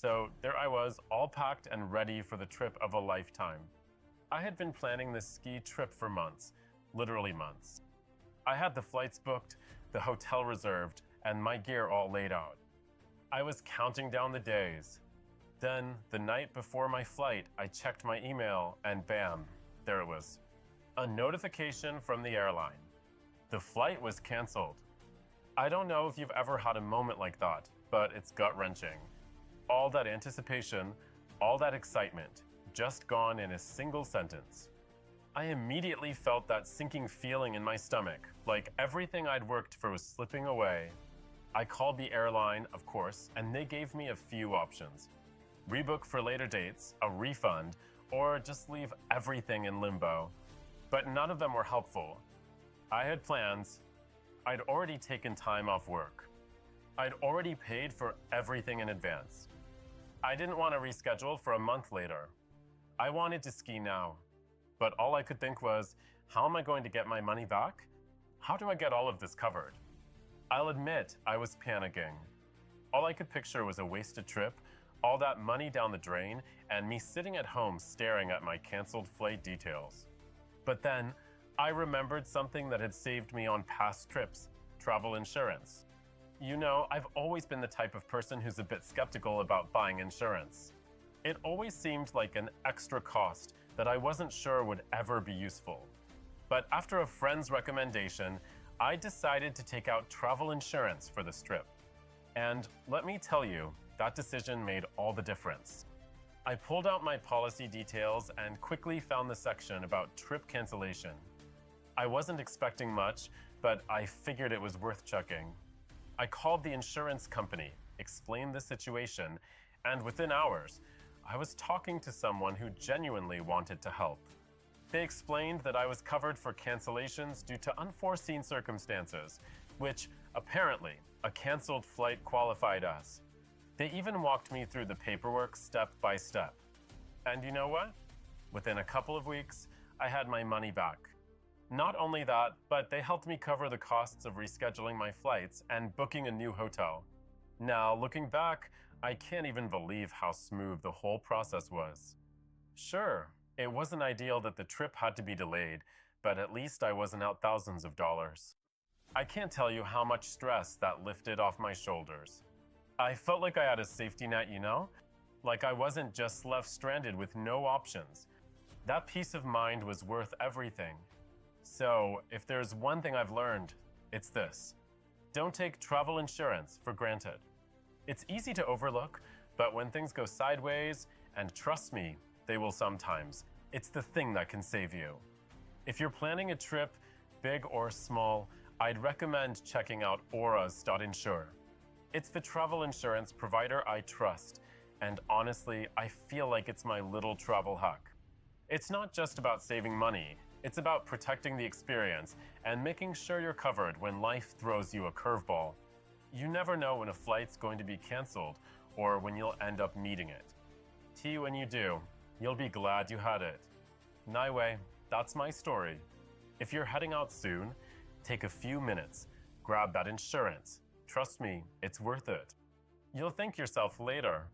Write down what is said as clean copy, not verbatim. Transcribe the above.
So there I was, all packed and ready for the trip of a lifetime. I had been planning this ski trip for months, literally months. I had the flights booked, the hotel reserved, and my gear all laid out. I was counting down the days. Then, the night before my flight, I checked my email and bam, there it was. A notification from the airline. The flight was canceled. I don't know if you've ever had a moment like that, but it's gut-wrenching. All that anticipation, all that excitement, just gone in a single sentence. I immediately felt that sinking feeling in my stomach, like everything I'd worked for was slipping away. I called the airline, of course, and they gave me a few options. Rebook for later dates, a refund, or just leave everything in limbo. But none of them were helpful. I had plans. I'd already taken time off work. I'd already paid for everything in advance. I didn't want to reschedule for a month later. I wanted to ski now. But all I could think was, how am I going to get my money back? How do I get all of this covered? I'll admit I was panicking. All I could picture was a wasted trip, all that money down the drain, and me sitting at home staring at my canceled flight details. But then, I remembered something that had saved me on past trips: travel insurance. You know, I've always been the type of person who's a bit skeptical about buying insurance. It always seemed like an extra cost that I wasn't sure would ever be useful. But after a friend's recommendation, I decided to take out travel insurance for this trip. And let me tell you, that decision made all the difference. I pulled out my policy details and quickly found the section about trip cancellation. I wasn't expecting much, but I figured it was worth checking. I called the insurance company, explained the situation, and within hours, I was talking to someone who genuinely wanted to help. They explained that I was covered for cancellations due to unforeseen circumstances, which, apparently, a canceled flight qualified as. They even walked me through the paperwork step by step. And you know what? Within a couple of weeks, I had my money back. Not only that, but they helped me cover the costs of rescheduling my flights and booking a new hotel. Now, looking back, I can't even believe how smooth the whole process was. Sure, it wasn't ideal that the trip had to be delayed, but at least I wasn't out thousands of dollars. I can't tell you how much stress that lifted off my shoulders. I felt like I had a safety net, you know? Like I wasn't just left stranded with no options. That peace of mind was worth everything. So, if there's one thing I've learned, it's this: don't take travel insurance for granted. It's easy to overlook, but when things go sideways, and trust me, they will sometimes, it's the thing that can save you. If you're planning a trip, big or small, I'd recommend checking out Auras.insure. It's the travel insurance provider I trust, and honestly, I feel like it's my little travel hack. It's not just about saving money, it's about protecting the experience and making sure you're covered when life throws you a curveball. You never know when a flight's going to be canceled or when you'll end up needing it. When you do, you'll be glad you had it. Anyway, that's my story. If you're heading out soon, take a few minutes, grab that insurance. Trust me, it's worth it. You'll thank yourself later.